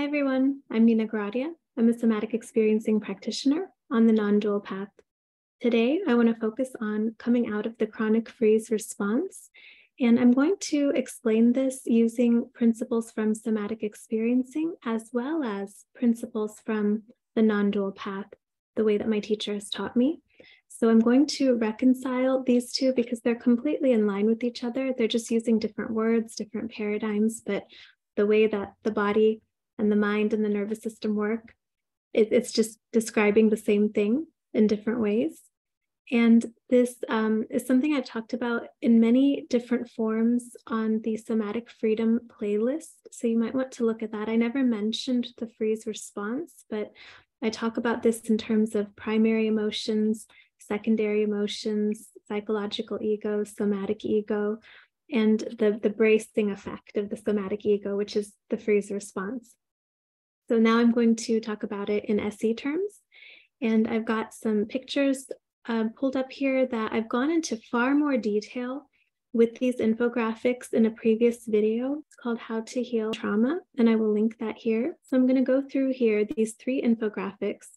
Hi everyone, I'm Nina Goradia. I'm a somatic experiencing practitioner on the non-dual path. Today, I want to focus on coming out of the chronic freeze response, and I'm going to explain this using principles from somatic experiencing as well as principles from the non-dual path, the way that my teacher has taught me. So I'm going to reconcile these two because they're completely in line with each other. They're just using different words, different paradigms, but the way that the body and the mind and the nervous system work, it's just describing the same thing in different ways. And this is something I've talked about in many different forms on the Somatic Freedom playlist. So you might want to look at that. I never mentioned the freeze response, but I talk about this in terms of primary emotions, secondary emotions, psychological ego, somatic ego, and the bracing effect of the somatic ego, which is the freeze response. So now I'm going to talk about it in SE terms. And I've got some pictures pulled up here that I've gone into far more detail with these infographics in a previous video. It's called How to Heal Trauma, and I will link that here. So I'm going to go through here these three infographics: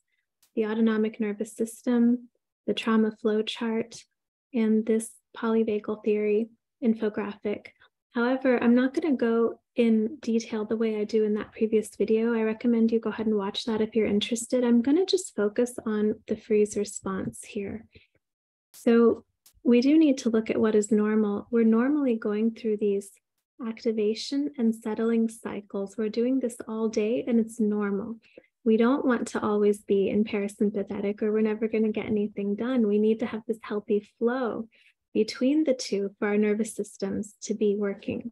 the autonomic nervous system, the trauma flow chart, and this polyvagal theory infographic. However, I'm not going to go in detail the way I do in that previous video. I recommend you go ahead and watch that if you're interested. I'm going to just focus on the freeze response here. So we do need to look at what is normal. We're normally going through these activation and settling cycles. We're doing this all day and it's normal. We don't want to always be in parasympathetic or we're never going to get anything done. We need to have this healthy flow between the two for our nervous systems to be working.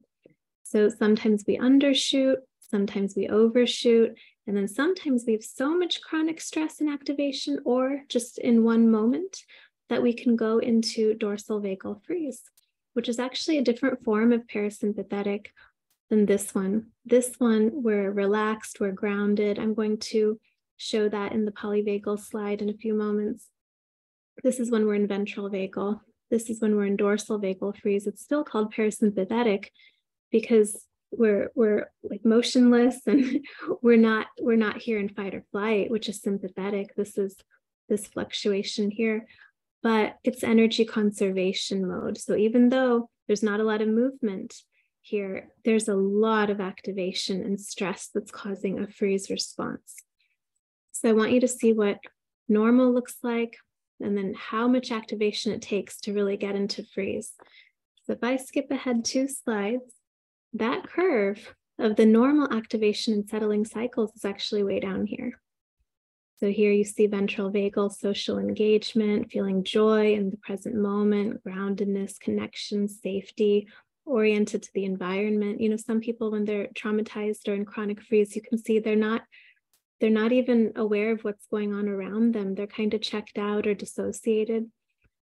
So sometimes we undershoot, sometimes we overshoot, and then sometimes we have so much chronic stress and activation, or just in one moment, that we can go into dorsal vagal freeze, which is actually a different form of parasympathetic than this one. This one, we're relaxed, we're grounded. I'm going to show that in the polyvagal slide in a few moments. This is when we're in ventral vagal. This is when we're in dorsal vagal freeze. It's still called parasympathetic because we're like motionless and we're not here in fight or flight, which is sympathetic. This is this fluctuation here, but it's energy conservation mode. So even though there's not a lot of movement here, there's a lot of activation and stress that's causing a freeze response. So I want you to see what normal looks like, and then how much activation it takes to really get into freeze. So if I skip ahead 2 slides, that curve of the normal activation and settling cycles is actually way down here. So here you see ventral vagal, social engagement, feeling joy in the present moment, groundedness, connection, safety, oriented to the environment. You know, some people when they're traumatized or in chronic freeze, you can see they're not even aware of what's going on around them. They're kind of checked out or dissociated.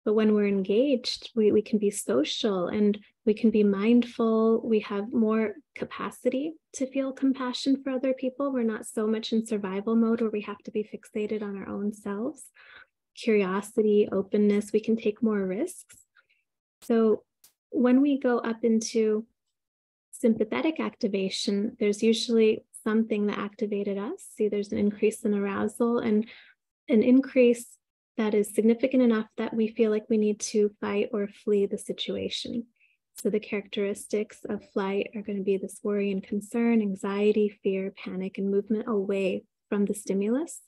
But when we're engaged, we can be social and we can be mindful. We have more capacity to feel compassion for other people. We're not so much in survival mode where we have to be fixated on our own selves. Curiosity, openness, we can take more risks. So when we go up into sympathetic activation, there's usually something that activated us. See, there's an increase in arousal and an increase that is significant enough that we feel like we need to fight or flee the situation. So the characteristics of flight are going to be this worry and concern, anxiety, fear, panic, and movement away from the stimulus.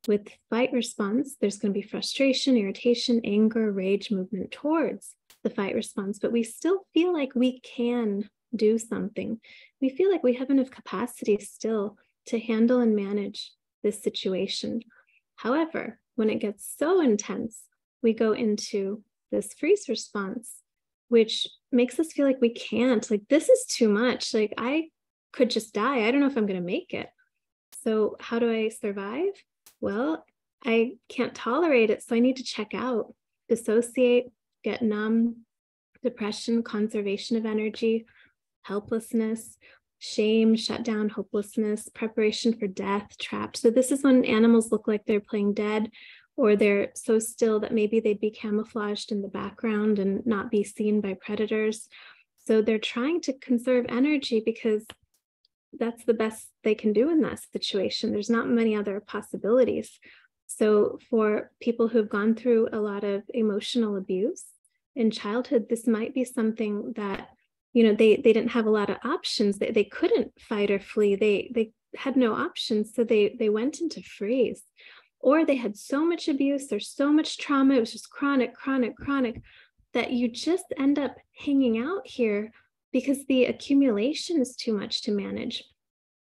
With fight response, there's going to be frustration, irritation, anger, rage, movement towards the fight response, but we still feel like we can do something. We feel like we have enough capacity still to handle and manage this situation. However, when it gets so intense, we go into this freeze response, which makes us feel like we can't, like this is too much. Like I could just die. I don't know if I'm going to make it. So how do I survive? Well, I can't tolerate it. So I need to check out, dissociate, get numb, depression, conservation of energy, helplessness, shame, shutdown, hopelessness, preparation for death, trapped. So this is when animals look like they're playing dead, or they're so still that maybe they'd be camouflaged in the background and not be seen by predators. So they're trying to conserve energy because that's the best they can do in that situation. There's not many other possibilities. So for people who've gone through a lot of emotional abuse in childhood, this might be something that, they didn't have a lot of options. They couldn't fight or flee. They had no options. So they went into freeze, or they had so much abuse or so much trauma. It was just chronic, that you just end up hanging out here because the accumulation is too much to manage.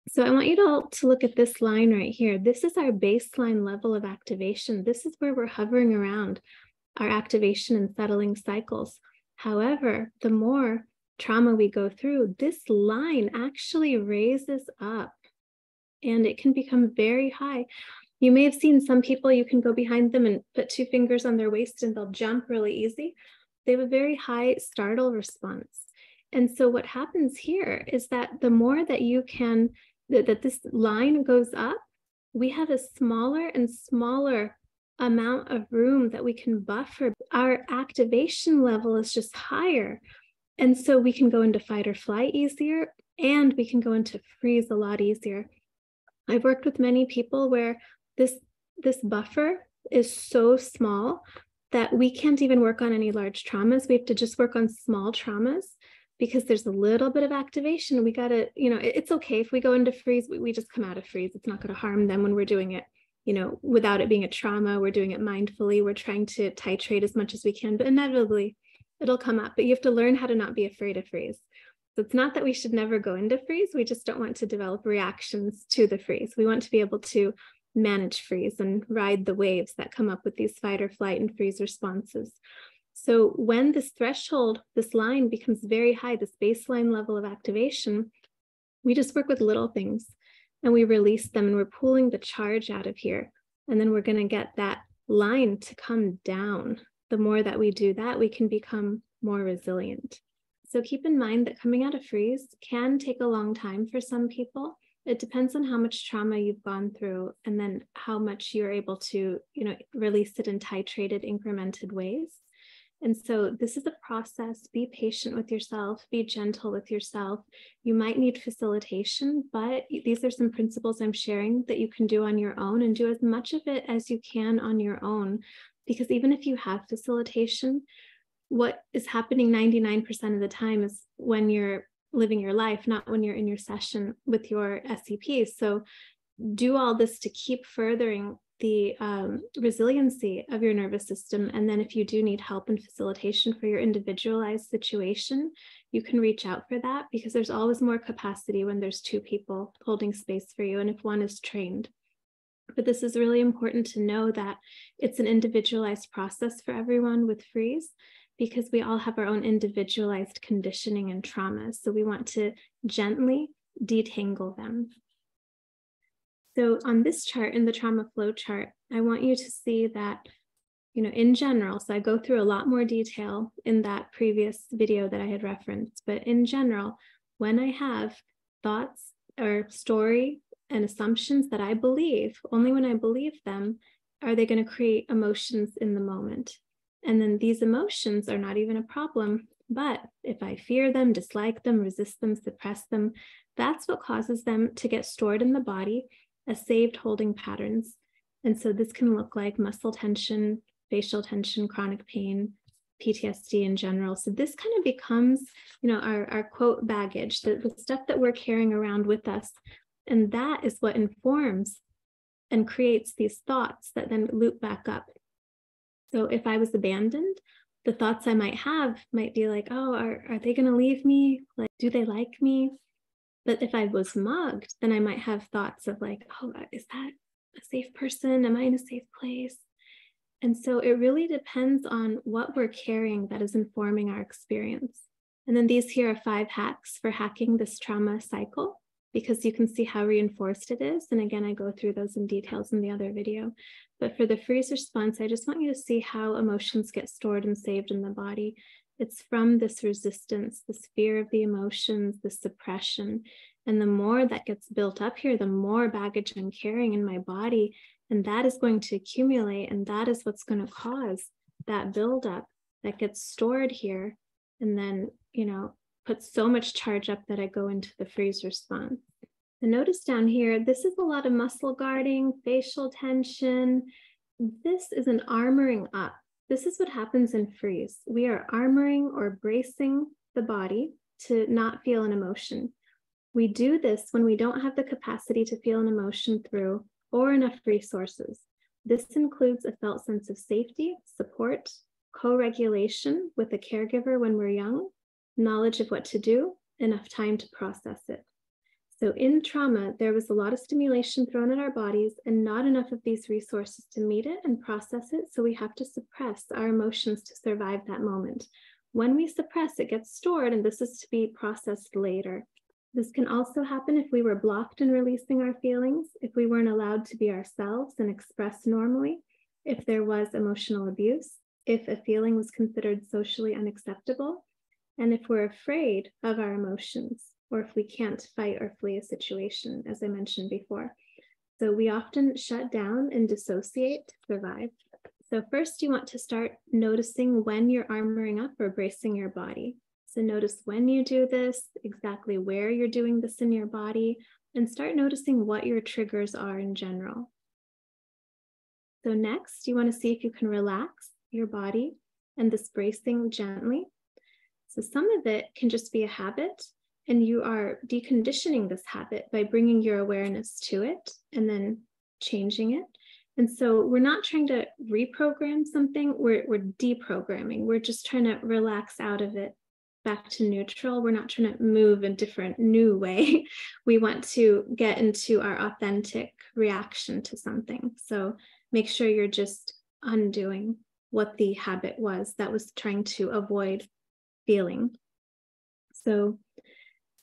So I want you to look at this line right here. This is our baseline level of activation. This is where we're hovering around our activation and settling cycles. However, the more trauma we go through, this line actually raises up and it can become very high. You may have seen some people, you can go behind them and put 2 fingers on their waist and they'll jump really easy. They have a very high startle response. And so what happens here is that the more that you can, that this line goes up, we have a smaller and smaller amount of room that we can buffer. Our activation level is just higher. And so we can go into fight or flight easier, and we can go into freeze a lot easier. I've worked with many people where this buffer is so small that we can't even work on any large traumas. We have to just work on small traumas because there's a little bit of activation. We got to, it's okay if we go into freeze, we just come out of freeze. It's not going to harm them when we're doing it, without it being a trauma. We're doing it mindfully. We're trying to titrate as much as we can, but inevitably it'll come up. But you have to learn how to not be afraid of freeze. So it's not that we should never go into freeze. We just don't want to develop reactions to the freeze. We want to be able to manage freeze and ride the waves that come up with these fight or flight and freeze responses. So when this threshold, this line becomes very high, this baseline level of activation, we just work with little things and we release them, and we're pulling the charge out of here. And then we're going to get that line to come down. The more that we do that, we can become more resilient. So keep in mind that coming out of freeze can take a long time for some people. It depends on how much trauma you've gone through and then how much you're able to, release it in titrated, incremented ways. And so this is a process. Be patient with yourself, be gentle with yourself. You might need facilitation, but these are some principles I'm sharing that you can do on your own, and do as much of it as you can on your own. Because even if you have facilitation, what is happening 99% of the time is when you're living your life, not when you're in your session with your SCP. So do all this to keep furthering the resiliency of your nervous system. And then if you do need help and facilitation for your individualized situation, you can reach out for that, because there's always more capacity when there's 2 people holding space for you and if one is trained. But this is really important to know that it's an individualized process for everyone with freeze, because we all have our own individualized conditioning and traumas. So we want to gently detangle them. So on this chart, in the trauma flow chart, I want you to see that, in general, so I go through a lot more detail in that previous video that I had referenced, but in general, when I have thoughts or story and assumptions that I believe, only when I believe them are they going to create emotions in the moment. And then these emotions are not even a problem, but if I fear them, dislike them, resist them, suppress them, that's what causes them to get stored in the body as saved holding patterns. And so this can look like muscle tension, facial tension, chronic pain, PTSD in general. So this kind of becomes, our quote baggage, the stuff that we're carrying around with us. And that is what informs and creates these thoughts that then loop back up. So if I was abandoned, the thoughts I might have might be like, oh, are they going to leave me? Like, do they like me? But if I was mugged, then I might have thoughts of like, oh, is that a safe person? Am I in a safe place? And so it really depends on what we're carrying that is informing our experience. And then these here are 5 hacks for hacking this trauma cycle, because you can see how reinforced it is. And again, I go through those in details in the other video. But for the freeze response, I just want you to see how emotions get stored and saved in the body. It's from this resistance, this fear of the emotions, the suppression. And the more that gets built up here, the more baggage I'm carrying in my body. And that is going to accumulate. And that is what's going to cause that buildup that gets stored here. And then, put so much charge up that I go into the freeze response. So notice down here, this is a lot of muscle guarding, facial tension. This is an armoring up. This is what happens in freeze. We are armoring or bracing the body to not feel an emotion. We do this when we don't have the capacity to feel an emotion through or enough resources. This includes a felt sense of safety, support, co-regulation with a caregiver when we're young, knowledge of what to do, enough time to process it. So in trauma, there was a lot of stimulation thrown at our bodies and not enough of these resources to meet it and process it. So we have to suppress our emotions to survive that moment. When we suppress, it gets stored, and this is to be processed later. This can also happen if we were blocked in releasing our feelings, if we weren't allowed to be ourselves and express normally, if there was emotional abuse, if a feeling was considered socially unacceptable, and if we're afraid of our emotions, or if we can't fight or flee a situation, as I mentioned before. So we often shut down and dissociate to survive. So first you want to start noticing when you're armoring up or bracing your body. So notice when you do this, exactly where you're doing this in your body, and start noticing what your triggers are in general. So next, you want to see if you can relax your body and this bracing gently. So some of it can just be a habit, and you are deconditioning this habit by bringing your awareness to it and then changing it. And so we're not trying to reprogram something, we're deprogramming. We're just trying to relax out of it back to neutral. We're not trying to move in a different new way. We want to get into our authentic reaction to something. So make sure you're just undoing what the habit was that was trying to avoid feeling. So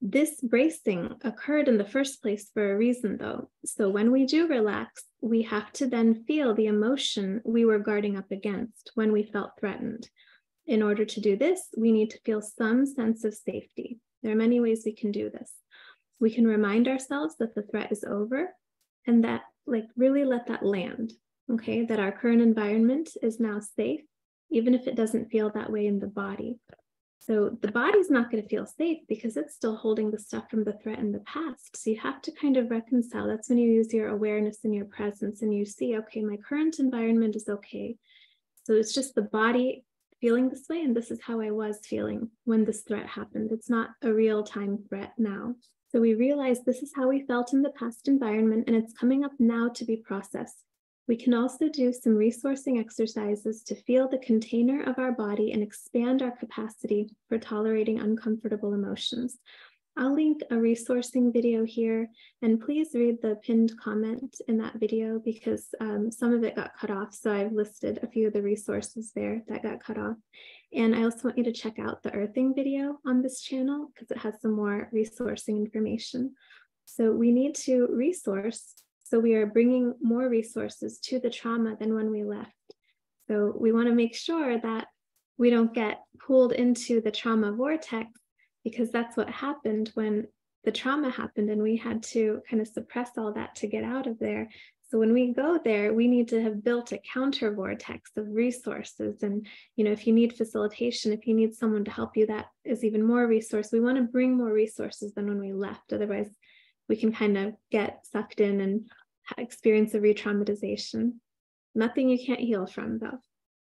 this bracing occurred in the first place for a reason, though. So when we do relax, we have to then feel the emotion we were guarding up against when we felt threatened. In order to do this, we need to feel some sense of safety. There are many ways we can do this. We can remind ourselves that the threat is over and that, really let that land, okay? That our current environment is now safe, even if it doesn't feel that way in the body. So the body's not going to feel safe because it's still holding the stuff from the threat in the past. So you have to kind of reconcile. That's when you use your awareness and your presence and you see, okay, my current environment is okay. So it's just the body feeling this way, and this is how I was feeling when this threat happened. It's not a real-time threat now. So we realize this is how we felt in the past environment, and it's coming up now to be processed. We can also do some resourcing exercises to feel the container of our body and expand our capacity for tolerating uncomfortable emotions. I'll link a resourcing video here, and please read the pinned comment in that video because some of it got cut off. So I've listed a few of the resources there that got cut off. And I also want you to check out the earthing video on this channel because it has some more resourcing information. So we need to resource. So we are bringing more resources to the trauma than when we left. So we want to make sure that we don't get pulled into the trauma vortex, because that's what happened when the trauma happened and we had to kind of suppress all that to get out of there. So when we go there, we need to have built a counter vortex of resources. And, if you need facilitation, if you need someone to help you, that is even more resource. We want to bring more resources than when we left. Otherwise, we can kind of get sucked in and experience a re-traumatization. Nothing you can't heal from, though.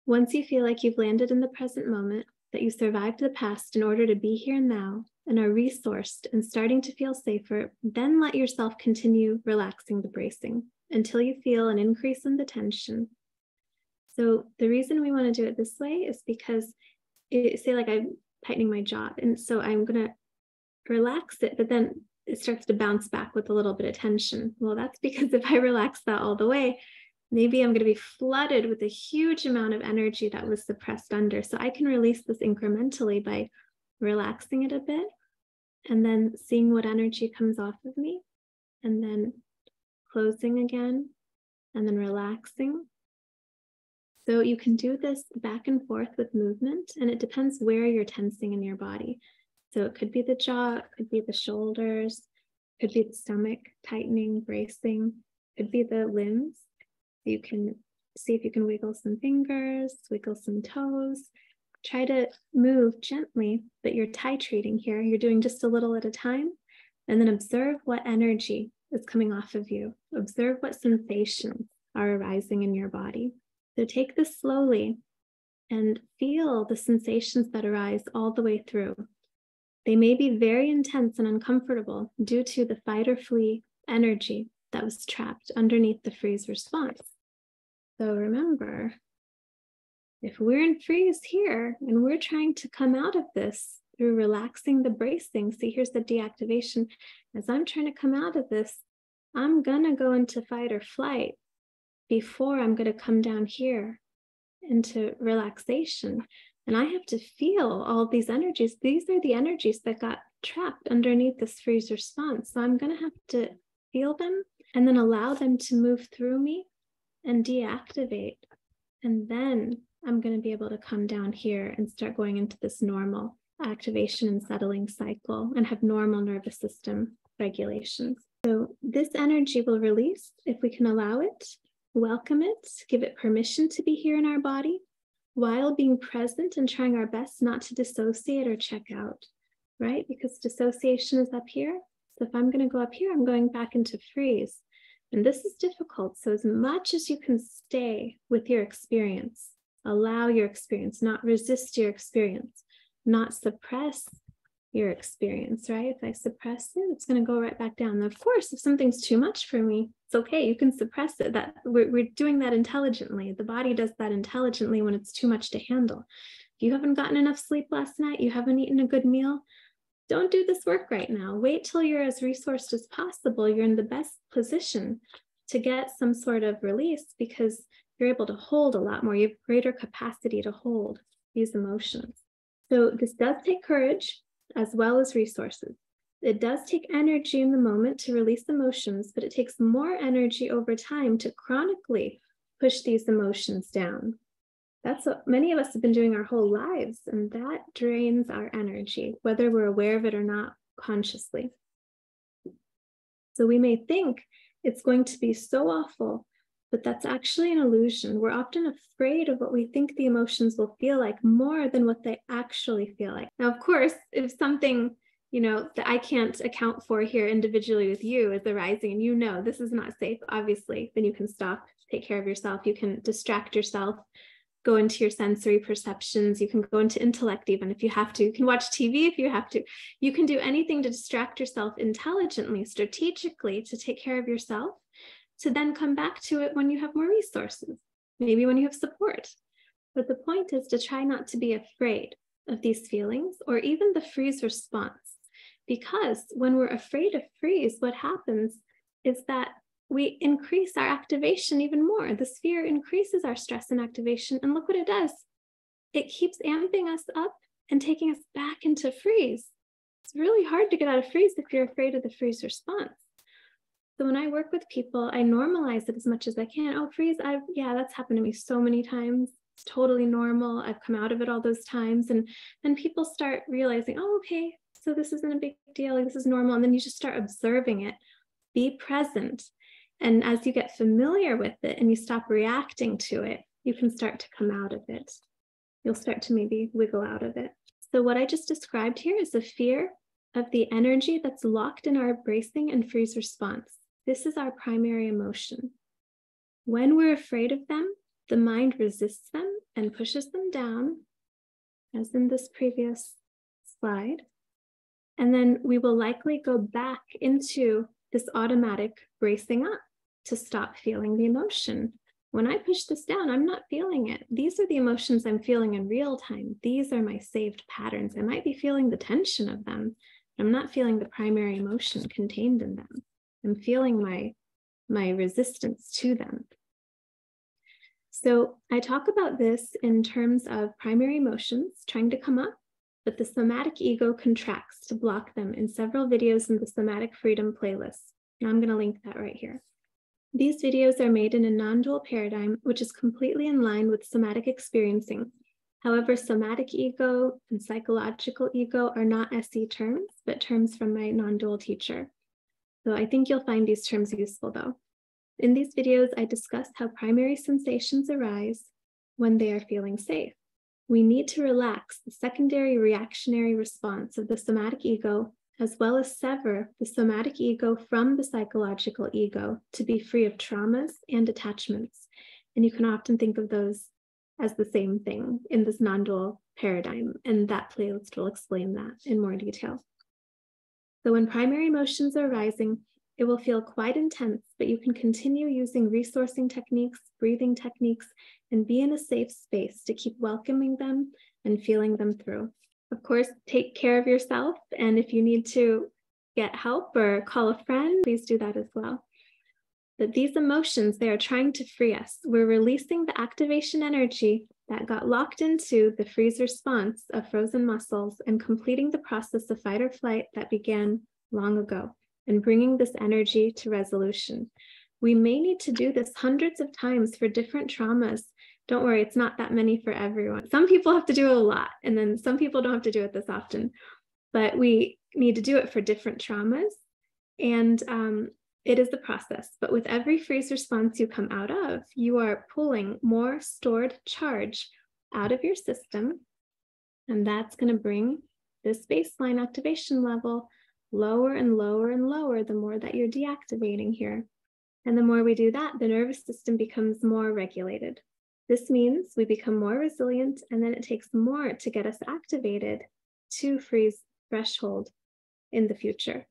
Once you feel like you've landed in the present moment, that you survived the past in order to be here now and are resourced and starting to feel safer, then let yourself continue relaxing the bracing until you feel an increase in the tension. So the reason we want to do it this way is because, say like I'm tightening my jaw, and so I'm going to relax it, but then it starts to bounce back with a little bit of tension. Well, that's because if I relax that all the way, maybe I'm going to be flooded with a huge amount of energy that was suppressed under. So I can release this incrementally by relaxing it a bit and then seeing what energy comes off of me and then closing again and then relaxing. So you can do this back and forth with movement, and it depends where you're tensing in your body. So it could be the jaw, it could be the shoulders, it could be the stomach, tightening, bracing, it could be the limbs. You can see if you can wiggle some fingers, wiggle some toes. Try to move gently, but you're titrating here. You're doing just a little at a time. And then observe what energy is coming off of you. Observe what sensations are arising in your body. So take this slowly and feel the sensations that arise all the way through. They may be very intense and uncomfortable due to the fight or flee energy that was trapped underneath the freeze response. So remember, if we're in freeze here and we're trying to come out of this through relaxing the bracing, see, here's the deactivation. As I'm trying to come out of this, I'm gonna go into fight or flight before I'm gonna come down here into relaxation. And I have to feel all of these energies. These are the energies that got trapped underneath this freeze response. So I'm gonna have to feel them and then allow them to move through me and deactivate. And then I'm going to be able to come down here and start going into this normal activation and settling cycle and have normal nervous system regulations. So this energy will release if we can allow it, welcome it, give it permission to be here in our body while being present and trying our best not to dissociate or check out, right? Because dissociation is up here. So if I'm going to go up here, I'm going back into freeze. And this is difficult. So as much as you can stay with your experience, allow your experience, not resist your experience, not suppress your experience, right? If I suppress it, it's going to go right back down. And of course, if something's too much for me, it's okay. You can suppress it. That we're doing that intelligently. The body does that intelligently when it's too much to handle. If you haven't gotten enough sleep last night, you haven't eaten a good meal, don't do this work right now. Wait till you're as resourced as possible. You're in the best position to get some sort of release because you're able to hold a lot more. You have greater capacity to hold these emotions. So this does take courage as well as resources. It does take energy in the moment to release emotions, but it takes more energy over time to chronically push these emotions down. That's what many of us have been doing our whole lives, and that drains our energy, whether we're aware of it or not consciously. So we may think it's going to be so awful, but that's actually an illusion. We're often afraid of what we think the emotions will feel like more than what they actually feel like. Now, of course, if something, that I can't account for here individually with you is arising and this is not safe, obviously, then you can stop, take care of yourself. You can distract yourself, go into your sensory perceptions. You can go into intellect even if you have to. You can watch TV if you have to. You can do anything to distract yourself intelligently, strategically, to take care of yourself, to then come back to it when you have more resources, maybe when you have support. But the point is to try not to be afraid of these feelings or even the freeze response. Because when we're afraid of freeze, what happens is that we increase our activation even more. This fear increases our stress and activation. And look what it does. It keeps amping us up and taking us back into freeze. It's really hard to get out of freeze if you're afraid of the freeze response. So when I work with people, I normalize it as much as I can. Oh, freeze, that's happened to me so many times. It's totally normal. I've come out of it all those times. And then people start realizing, oh, okay, so this isn't a big deal. Like, this is normal. And then you just start observing it. Be present. And as you get familiar with it and you stop reacting to it, you can start to come out of it. You'll start to maybe wiggle out of it. So what I just described here is a fear of the energy that's locked in our bracing and freeze response. This is our primary emotion. When we're afraid of them, the mind resists them and pushes them down, as in this previous slide. And then we will likely go back into this automatic bracing up to stop feeling the emotion. When I push this down, I'm not feeling it. These are the emotions I'm feeling in real time. These are my saved patterns. I might be feeling the tension of them, but I'm not feeling the primary emotion contained in them. I'm feeling my resistance to them. So I talk about this in terms of primary emotions trying to come up, but the somatic ego contracts to block them in several videos in the Somatic Freedom playlist. Now I'm going to link that right here. These videos are made in a non-dual paradigm, which is completely in line with somatic experiencing. However, somatic ego and psychological ego are not SE terms, but terms from my non-dual teacher. So I think you'll find these terms useful though. In these videos, I discuss how primary sensations arise when they are feeling safe. We need to relax the secondary reactionary response of the somatic ego as well as sever the somatic ego from the psychological ego to be free of traumas and attachments. And you can often think of those as the same thing in this non-dual paradigm, and that playlist will explain that in more detail. So when primary emotions are rising, it will feel quite intense, but you can continue using resourcing techniques, breathing techniques, and be in a safe space to keep welcoming them and feeling them through. Of course, take care of yourself, and if you need to get help or call a friend, please do that as well. But these emotions, they are trying to free us. We're releasing the activation energy that got locked into the freeze response of frozen muscles and completing the process of fight or flight that began long ago and bringing this energy to resolution. We may need to do this hundreds of times for different traumas. Don't worry, it's not that many for everyone. Some people have to do it a lot, and then some people don't have to do it this often, but we need to do it for different traumas. And it is the process, but with every freeze response you come out of, you are pulling more stored charge out of your system, and that's going to bring this baseline activation level lower and lower and lower the more that you're deactivating here. And the more we do that, the nervous system becomes more regulated. This means we become more resilient, and then it takes more to get us activated to freeze threshold in the future.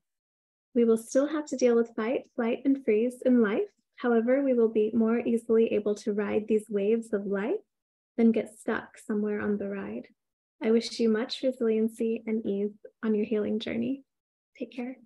We will still have to deal with fight, flight, and freeze in life. However, we will be more easily able to ride these waves of life than get stuck somewhere on the ride. I wish you much resiliency and ease on your healing journey. Take care.